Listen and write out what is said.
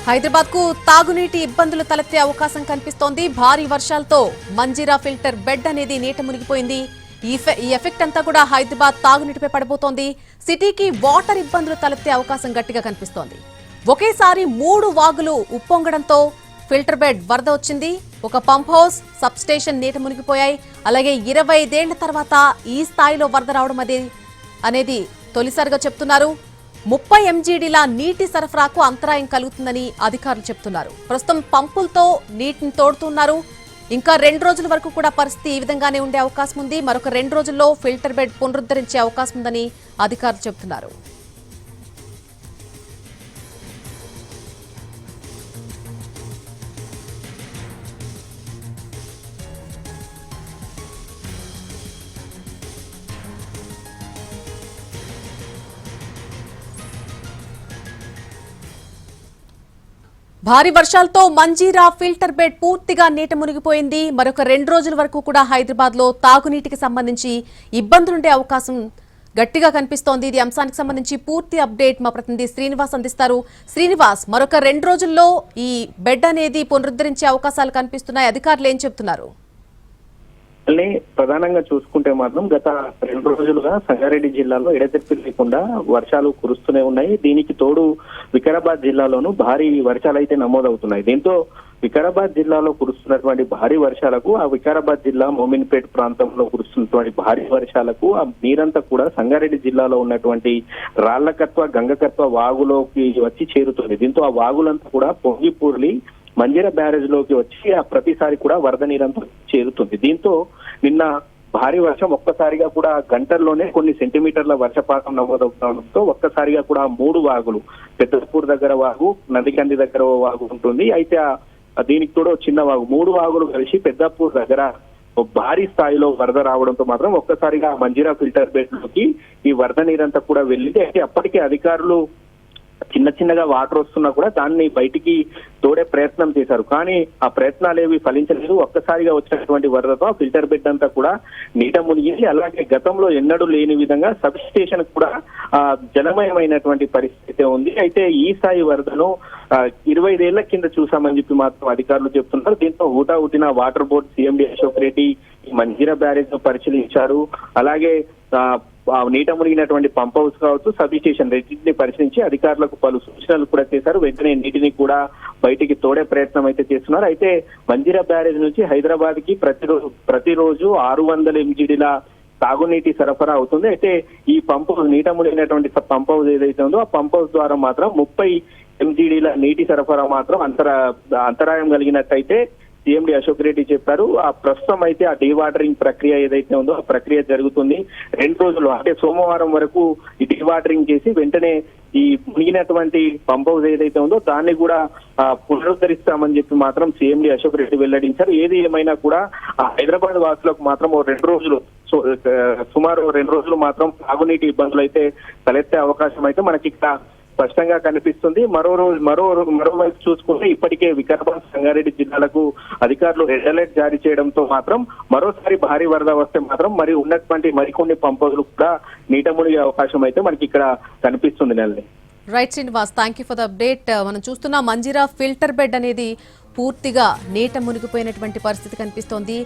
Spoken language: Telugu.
హైదరాబాద్ కు తాగునీటి ఇబ్బందులు తలెత్తే అవకాశం కనిపిస్తోంది. భారీ వర్షాలతో మంజీరా ఫిల్టర్ బెడ్ అనేది నీట మునిగిపోయింది. ఈ ఎఫెక్ట్ అంతా కూడా హైదరాబాద్ తాగునీటిపై పడబోతోంది. సిటీకి వాటర్ ఇబ్బందులు తలెత్తే అవకాశం గట్టిగా కనిపిస్తోంది. ఒకేసారి 3 వాగులు ఉప్పొంగడంతో ఫిల్టర్ బెడ్ వరద వచ్చింది. ఒక పంప్ హౌస్, సబ్ స్టేషన్ నీట మునిగిపోయాయి. అలాగే 25 ఏళ్ల తర్వాత ఈ స్థాయిలో వరద రావడం అనేది తొలిసారిగా చెప్తున్నారు. 30 MGDల నీటి సరఫరాకు అంతరాయం కలుగుతుందని అధికారులు చెప్తున్నారు. ప్రస్తుతం పంపులతో నీటిని తోడుతున్నారు. ఇంకా 2 రోజుల వరకు కూడా పరిస్థితి ఈ విధంగానే ఉండే అవకాశం ఉంది. మరొక 2 రోజుల్లో ఫిల్టర్ బెడ్ పునరుద్ధరించే అవకాశం ఉందని అధికారులు చెబుతున్నారు. భారీ వర్షాలతో మంజీరా ఫిల్టర్ బెడ్ పూర్తిగా నీట మునిగిపోయింది. మరొక 2 రోజుల వరకు కూడా హైదరాబాద్ లో తాగునీటికి సంబంధించి ఇబ్బందులుండే అవకాశం గట్టిగా కనిపిస్తోంది. ఇది అంశానికి సంబంధించి పూర్తి అప్డేట్ మా ప్రతినిధి శ్రీనివాస్ అందిస్తారు. శ్రీనివాస్, మరొక 2 రోజుల్లో ఈ బెడ్ అనేది పునరుద్ధరించే అవకాశాలు కనిపిస్తున్నాయి. అధికారులు ఏం చెబుతున్నారు? ప్రధానంగా చూసుకుంటే మాత్రం గత 2 రోజులుగా సంగారెడ్డి జిల్లాలో ఎడతెరిపి లేకుండా వర్షాలు కురుస్తూనే ఉన్నాయి. దీనికి తోడు వికారాబాద్ జిల్లాలోనూ భారీ వర్షాలు అయితే నమోదవుతున్నాయి. దీంతో వికారాబాద్ జిల్లాలో కురుస్తున్నటువంటి భారీ వర్షాలకు, ఆ వికారాబాద్ జిల్లా మోమిన్పేట్ ప్రాంతంలో కురుస్తున్నటువంటి భారీ వర్షాలకు ఆ నీరంతా కూడా సంగారెడ్డి జిల్లాలో ఉన్నటువంటి రాళ్లకత్వ, గంగకత్వ వాగులోకి వచ్చి చేరుతుంది. దీంతో ఆ వాగులంతా కూడా పొంగిపూర్లి మంజీరా బ్యారేజ్ లోకి వచ్చి ఆ ప్రతిసారి కూడా వరద నీరంతా చేరుతుంది. దీంతో నిన్న భారీ వర్షం ఒక్కసారిగా కూడా గంటల్లోనే కొన్ని సెంటీమీటర్ల వర్షపాతం నమోదవుతుండటంతో ఒక్కసారిగా కూడా 3 వాగులు, పెద్దపూర్ దగ్గర వాగు, నదికంది దగ్గర వాగు ఉంటుంది. అయితే దీనికి కూడా చిన్న వాగు, 3 వాగులు కలిసి పెద్దపూర్ దగ్గర భారీ స్థాయిలో వరద రావడంతో మాత్రం ఒక్కసారిగా మంజీరా ఫిల్టర్ బెడ్ లోకి ఈ వరద నీరంతా కూడా వెళ్ళింది. అయితే అప్పటికే అధికారులు చిన్నగా వాటర్ వస్తున్నా కూడా దాన్ని బయటికి తోడే ప్రయత్నం చేశారు. కానీ ఆ ప్రయత్నాలు ఏవి ఫలించలేదు. ఒక్కసారిగా వచ్చినటువంటి వరదతో ఫిల్టర్ బెడ్ అంతా కూడా నీట మునిగింది. అలాగే గతంలో ఎన్నడూ లేని విధంగా సబ్ స్టేషన్ కూడా జలమయమైనటువంటి పరిస్థితి ఉంది. అయితే ఈ స్థాయి వరదను 25 ఏళ్ల కింద చూసామని చెప్పి మాత్రం అధికారులు చెప్తున్నారు. దీంతో ఊటిన water board CMD Ashok Reddy ఈ మంజీరా బ్యారేజ్ ను పరిశీలించారు. అలాగే నీట మునిగినటువంటి పంప్ హౌస్ కావచ్చు, సబ్ స్టేషన్ రెండింటిని పరిశీలించి అధికారులకు పలు సూచనలు కూడా చేశారు. వెంటనే నీటిని కూడా బయటికి తోడే ప్రయత్నం అయితే చేస్తున్నారు. అయితే మంజీరా బ్యారేజ్ నుంచి హైదరాబాద్ కి ప్రతిరోజు 600 MGDల తాగునీటి సరఫరా అవుతుంది. అయితే ఈ పంప్ నీట మునిగినటువంటి పంప్ హౌస్ ఏదైతే ఉందో ఆ పంప్ హౌస్ ద్వారా మాత్రం 30 MGDల నీటి సరఫరా మాత్రం అంతరాయం కలిగినట్టయితే CMD అశోక్ రెడ్డి చెప్పారు. ఆ ప్రస్తుతం అయితే ఆ డీవాటరింగ్ ప్రక్రియ ఏదైతే ఉందో ఆ ప్రక్రియ జరుగుతుంది. 2 రోజులు అంటే సోమవారం వరకు ఈ డీవాటరింగ్ చేసి వెంటనే ఈ మునిగినటువంటి పంప్ హౌస్ ఏదైతే ఉందో దాన్ని కూడా పునరుద్ధరిస్తామని చెప్పి మాత్రం CMD అశోక్ రెడ్డి వెల్లడించారు. ఏది ఏమైనా కూడా హైదరాబాద్ వాసులకు మాత్రం 2 రోజులు సుమారు 2 రోజులు మాత్రం తాగునీటి ఇబ్బందులు అయితే తలెత్తే అవకాశం అయితే మనకి ఇక్కడ స్పష్టంగా కనిపిస్తుంది. మరోవైపు చూసుకుంటే ఇప్పటికే వికారాబాద్, సంగారెడ్డి జిల్లాలకు అధికారులు రెడ్ అలర్ట్ జారీ చేయడంతో మాత్రం మరోసారి భారీ వరద వస్తే మాత్రం ఉన్నటువంటి మరికొన్ని పంప్ హౌస్లు కూడా నీట మునిగే అవకాశం అయితే మనకి ఇక్కడ కనిపిస్తుంది. నెలని right Srinivas, thank you for the update. మనం చూస్తున్న మంజీరా ఫిల్టర్ బెడ్ అనేది పూర్తిగా నీట మునిగిపోయినటువంటి పరిస్థితి కనిపిస్తోంది.